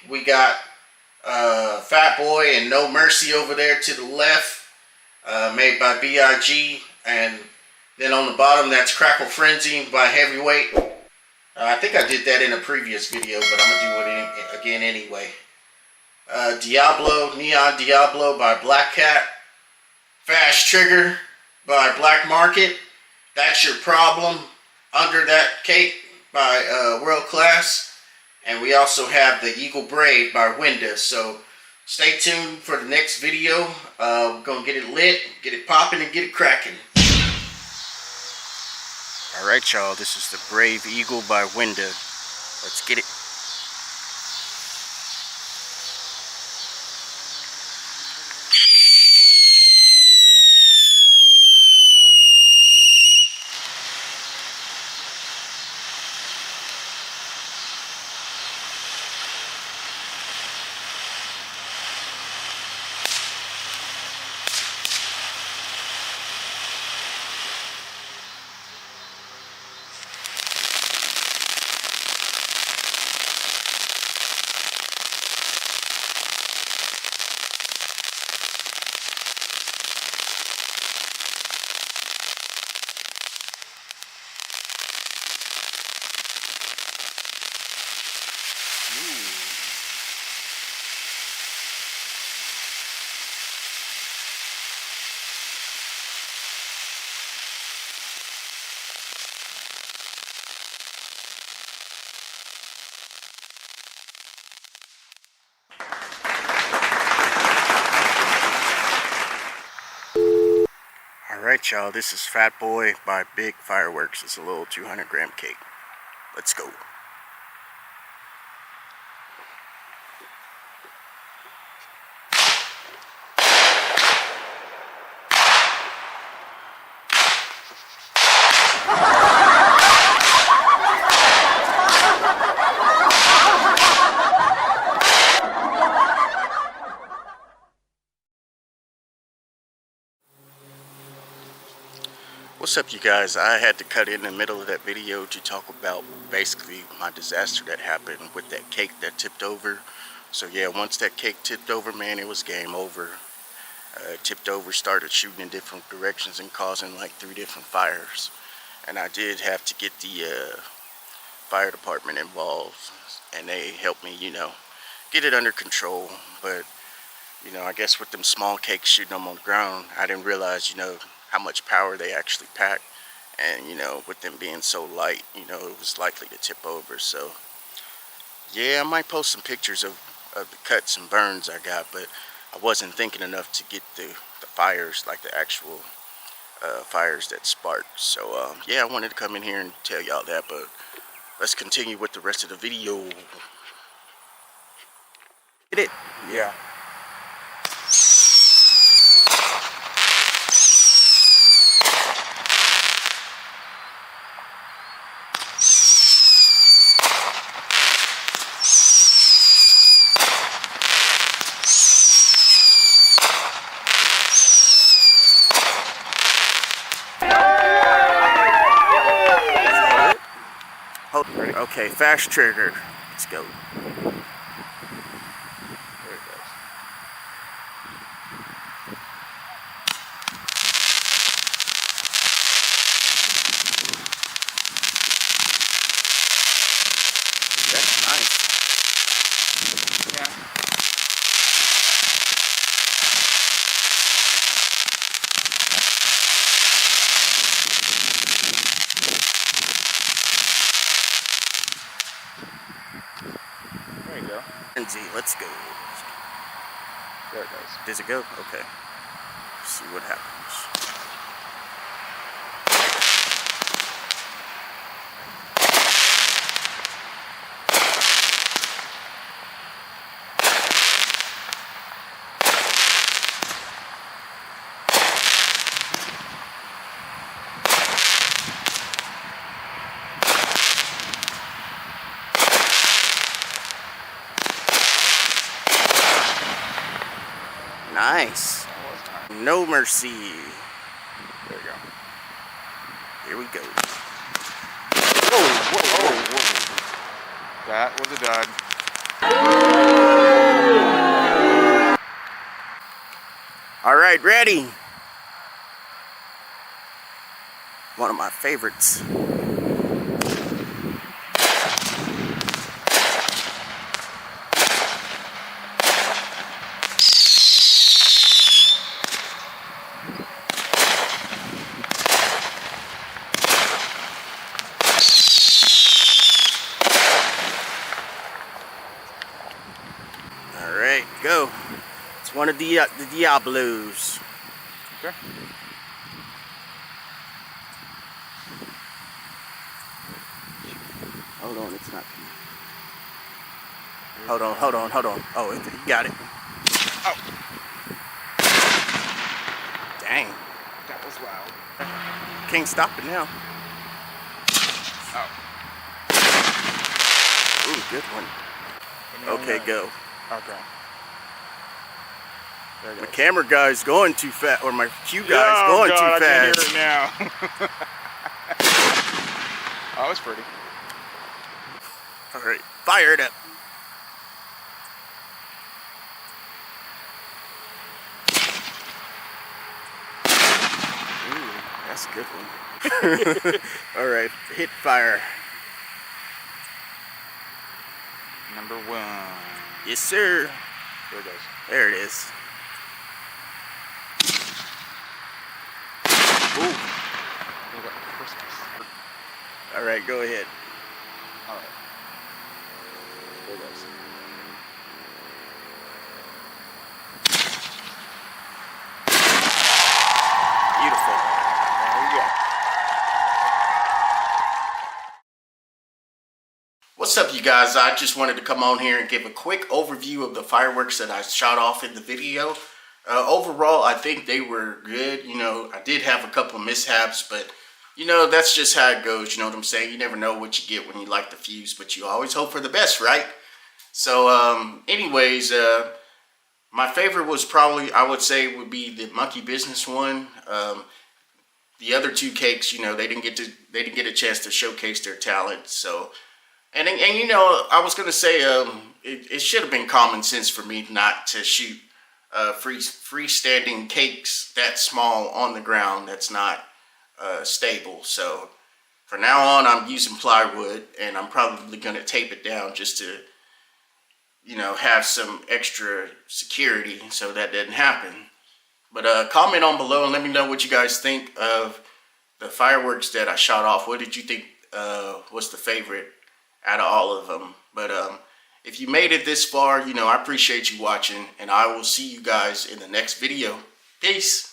We got Fat Boy and No Mercy over there to the left, made by B.I.G. And then on the bottom, that's Crackle Frenzy by Heavyweight. I think I did that in a previous video, but I'm going to do it again anyway. Diablo, Neon Diablo by Black Cat. Fast Trigger by Black Market. That's Your Problem, Under That Cake by World Class. And we also have the Eagle Braid by Winda. So stay tuned for the next video. We're going to get it lit, get it popping, and get it cracking. Alright y'all, this is the Brave Eagle by Winda. Let's get it. Alright y'all, this is Fat Boy by Big Fireworks. It's a little 200-gram cake. Let's go. What's up you guys? I had to cut in the middle of that video to talk about basically my disaster that happened with that cake that tipped over. So yeah, once that cake tipped over, man, it was game over. It tipped over, started shooting in different directions and causing like 3 different fires. And I did have to get the fire department involved, and they helped me, you know, get it under control. But, you know, I guess with them small cakes shooting them on the ground, I didn't realize, you know, how much power they actually pack. And, you know, with them being so light, you know, it was likely to tip over. So, yeah, I might post some pictures of the cuts and burns I got, but I wasn't thinking enough to get the fires, like the actual fires that sparked. So, yeah, I wanted to come in here and tell y'all that, but let's continue with the rest of the video. Get it? Yeah. Okay, fast trigger. Let's go. There it goes. That's nice. Yeah. There you go. Frenzy, let's go. There it goes. Does it go? Okay. Let's see what happens. Nice. No Mercy. There you go. Here we go. Whoa, whoa, whoa, whoa. That was a dud. All right, ready. One of my favorites. All right, go. It's one of the Diablos. Okay. Hold on, it's not. Hold on. Oh, you got it. Oh. Dang. That was loud. Can't stop it now. Oh. Ooh, good one. Okay, go. Okay. There it My goes. camera guy's going too fast, or my cue guy's Oh, going God, too I can fast. hear it now. Oh, it's pretty. All right, fire it up. Ooh, that's a good one. All right, hit fire. Number 1. Yes, sir. There it goes. There it is. Ooh. We got Christmas. All right, go ahead. All right. There it goes. Beautiful. There you go. What's up, you guys? I just wanted to come on here and give a quick overview of the fireworks that I shot off in the video. Overall, I think they were good. You know, I did have a couple of mishaps, but you know, that's just how it goes. You know what I'm saying? You never know what you get when you light the fuse, but you always hope for the best, right? So, anyways, my favorite was probably, I would say, would be the monkey business one. The other two cakes, you know, they didn't get a chance to showcase their talent. So, and you know, I was gonna say, it should have been common sense for me not to shoot freestanding cakes that small on the ground. That's not stable. So, from now on, I'm using plywood, and I'm probably gonna tape it down just to, you know, have some extra security so that doesn't happen. But comment on below and let me know what you guys think of the fireworks that I shot off. What did you think was the favorite out of all of them? But if you made it this far, you know, I appreciate you watching, and I will see you guys in the next video. Peace.